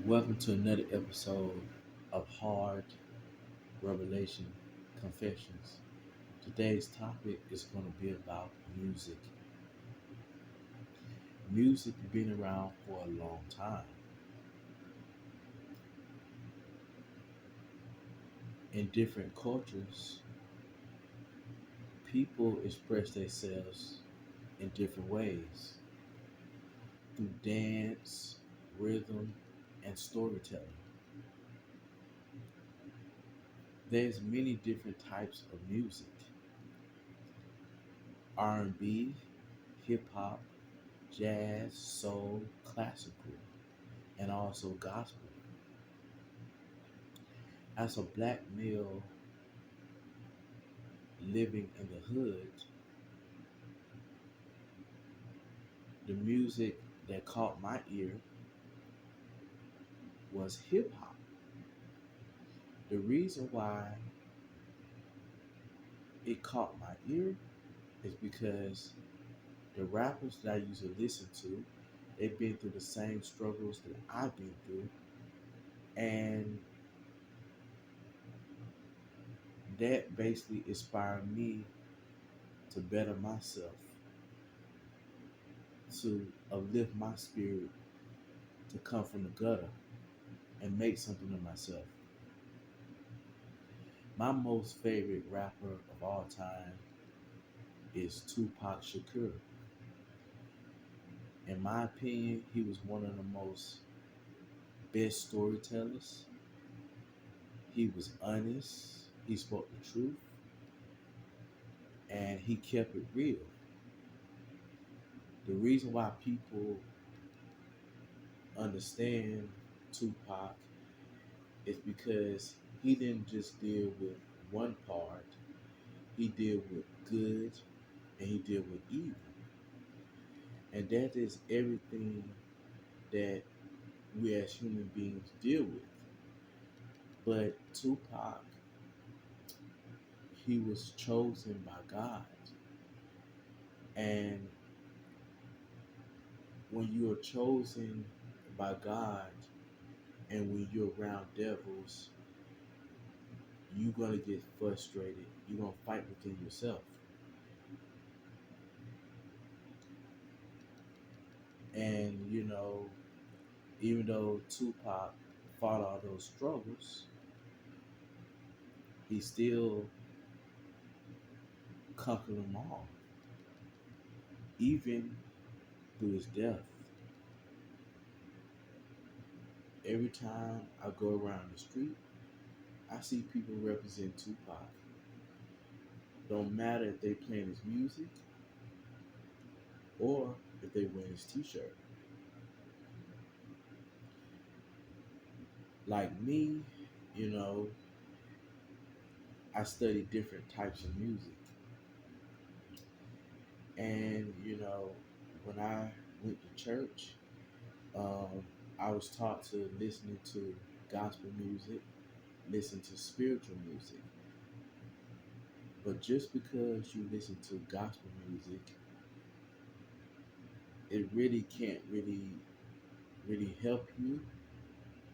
Welcome to another episode of Hard Revelation Confessions. Today's topic is going to be about music. Music has been around for a long time. In different cultures, people express themselves in different ways through dance, rhythm, and storytelling. There's many different types of music: R&B, hip hop, jazz, soul, classical, and also gospel. As a black male living in the hood, the music that caught my ear was hip hop. The reason why it caught my ear is because the rappers that I used to listen to, they've been through the same struggles that I've been through, and that basically inspired me to better myself, to uplift my spirit, to come from the gutter and make something of myself. My most favorite rapper of all time is Tupac Shakur. In my opinion, he was one of the most best storytellers. He was honest, he spoke the truth, and he kept it real. The reason why people understand Tupac is because he didn't just deal with one part, he dealt with good and he dealt with evil. And that is everything that we as human beings deal with. But Tupac, he was chosen by God. And when you are chosen by God and when you're around devils, you're going to get frustrated. You're going to fight within yourself. And, even though Tupac fought all those struggles, he still conquered them all, even through his death. Every time I go around the street, I see people represent Tupac. Don't matter if they playing his music or if they wear his t-shirt. Like me, you know, I study different types of music. And, when I went to church, um, I was taught to listen to gospel music, listen to spiritual music. But just because you listen to gospel music, it really can't really help you,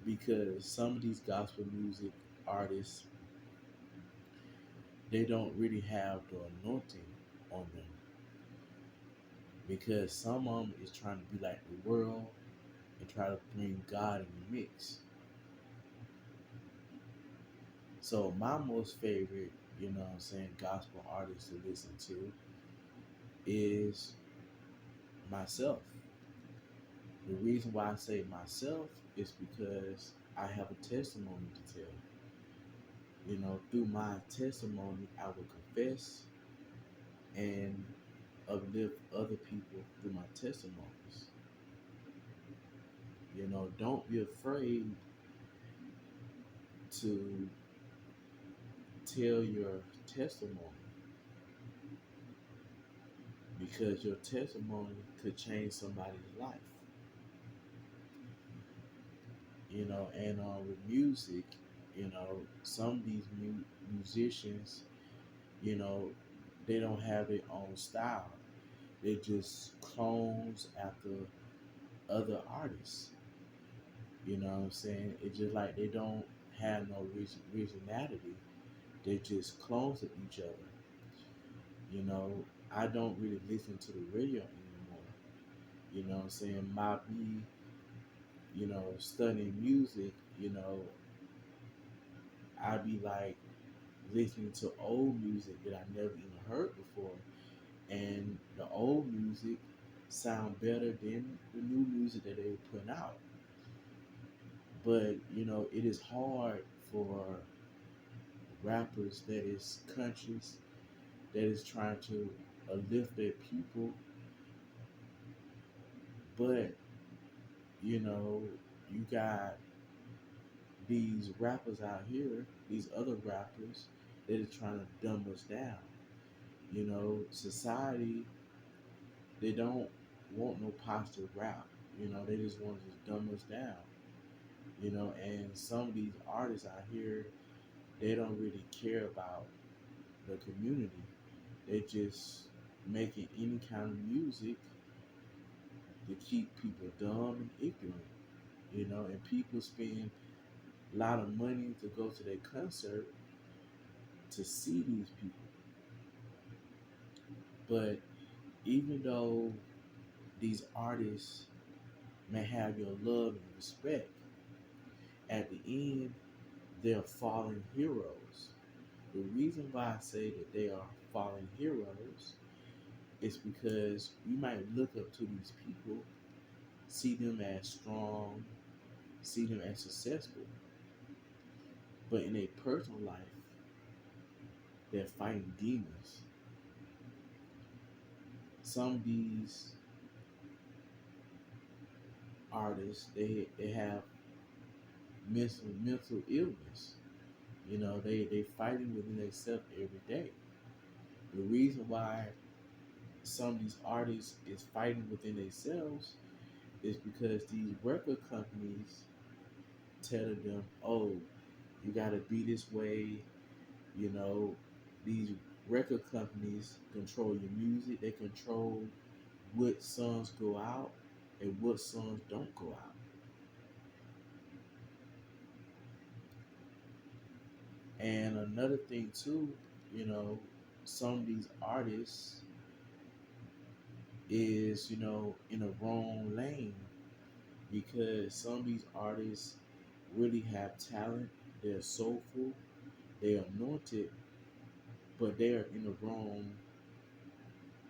because some of these gospel music artists, they don't really have the anointing on them, because some of them is trying to be like the world and try to bring God in the mix. So my most favorite, gospel artist to listen to is myself. The reason why I say myself is because I have a testimony to tell. Through my testimony, I will confess and uplift other people through my testimonies. Don't be afraid to tell your testimony, because your testimony could change somebody's life. And with music, some of these musicians, you know, they don't have their own style. They're just clones after other artists. You know what I'm saying? It's just like they don't have no regionality. They just clones of each other. You know, I don't really listen to the radio anymore. You know what I'm saying? My me, studying music, I be like listening to old music that I never even heard before. And the old music sound better than the new music that they were putting out. But, it is hard for rappers that is countries that is trying to uplift their people, but you know, you got these rappers out here, these other rappers that are trying to dumb us down. Society, they don't want no positive rap. They just want to just dumb us down. And some of these artists out here, they don't really care about the community. They just making any kind of music to keep people dumb and ignorant. And people spend a lot of money to go to their concert to see these people. But even though these artists may have your love and respect, at the end, they're fallen heroes. The reason why I say that they are fallen heroes is because we might look up to these people, see them as strong, see them as successful, but in a personal life, they're fighting demons. Some of these artists, they have mental illness. They fighting within themselves every day. The reason why some of these artists is fighting within themselves is because these record companies telling them, "Oh, you gotta be this way." You know, these record companies control your music. They control what songs go out and what songs don't go out. And another thing too, you know, some of these artists is, in a wrong lane because some of these artists really have talent. They're soulful, they're anointed, but they're in the wrong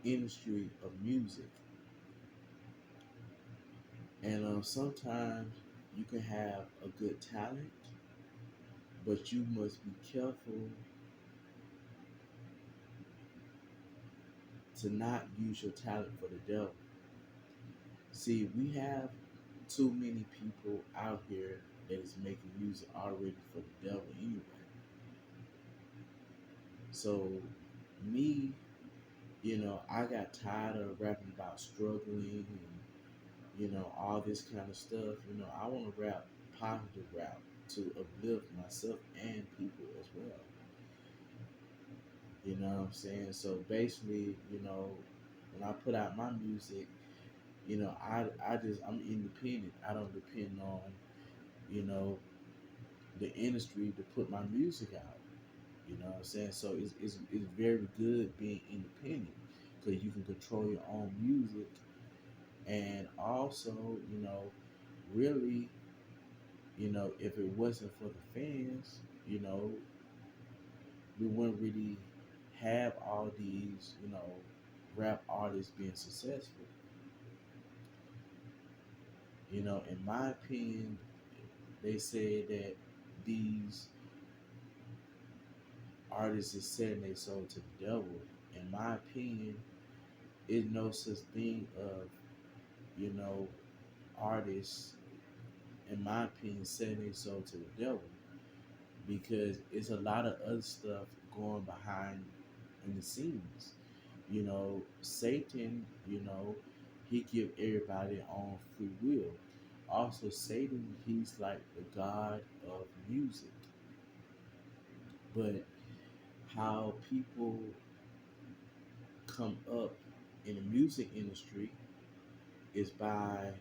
industry of music. And sometimes you can have a good talent, but you must be careful to not use your talent for the devil. See, we have too many people out here that is making music already for the devil anyway. So me, I got tired of rapping about struggling and all this kind of stuff. I want to rap positive rap to uplift myself and people as well. You know what I'm saying? So basically, when I put out my music, I'm independent. I don't depend on, you know, the industry to put my music out. You know what I'm saying? So it's very good being independent because you can control your own music and also, really, if it wasn't for the fans, we wouldn't really have all these, rap artists being successful. In my opinion, they said that these artists is selling their soul to the devil. In my opinion, is no such thing of, you know, artists, in my opinion, selling their soul to the devil because it's a lot of other stuff going behind in the scenes. Satan, he give everybody their own free will. Also, Satan, he's like the god of music. But how people come up in the music industry is by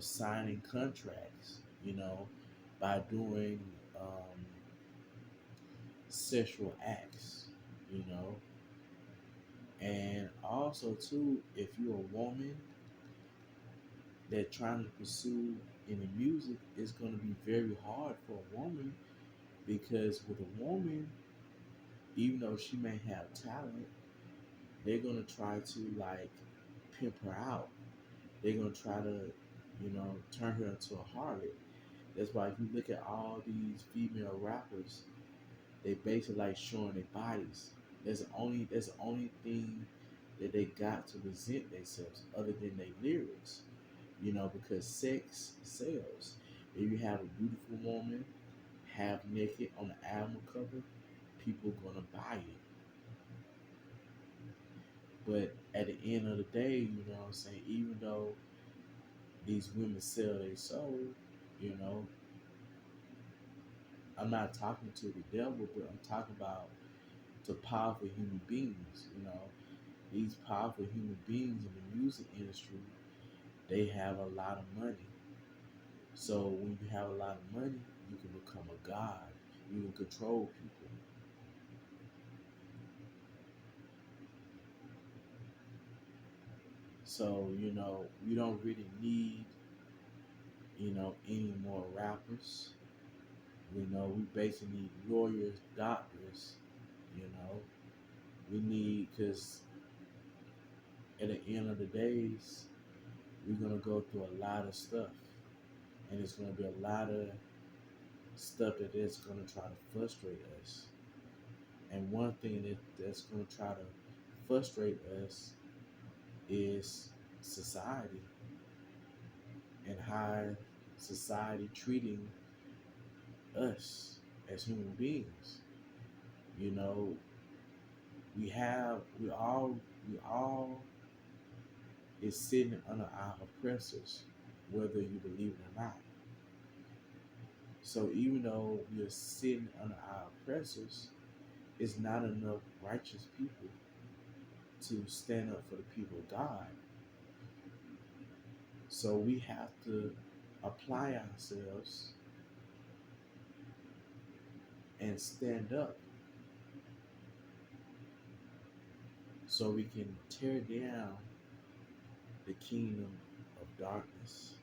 signing contracts, by doing um, sexual acts, you know. And also too, if you're a woman that trying to pursue in the music, it's going to be very hard for a woman because with a woman, even though she may have talent, they're going to try to like pimp her out. They're going to try to, turn her into a harlot. That's why if you look at all these female rappers, they basically like showing their bodies. That's the only thing that they got to present themselves other than their lyrics. Because sex sells. If you have a beautiful woman half naked on the album cover, people gonna buy it. But at the end of the day, what I'm saying, even though these women sell their soul, you know, I'm not talking to the devil, but I'm talking about to powerful human beings. These powerful human beings in the music industry, they have a lot of money. So when you have a lot of money, you can become a god. You can control people. So we don't really need any more rappers. We basically need lawyers, doctors. You know, we need because at the end of the days, we're gonna go through a lot of stuff, and it's gonna be a lot of stuff that is gonna try to frustrate us. And one thing that's gonna try to frustrate us is society and how society treating us as human beings. You know, we have we all is sitting under our oppressors, whether you believe it or not. So even though we are sitting under our oppressors, it's not enough righteous people to stand up for the people of God. So we have to apply ourselves and stand up so we can tear down the kingdom of darkness.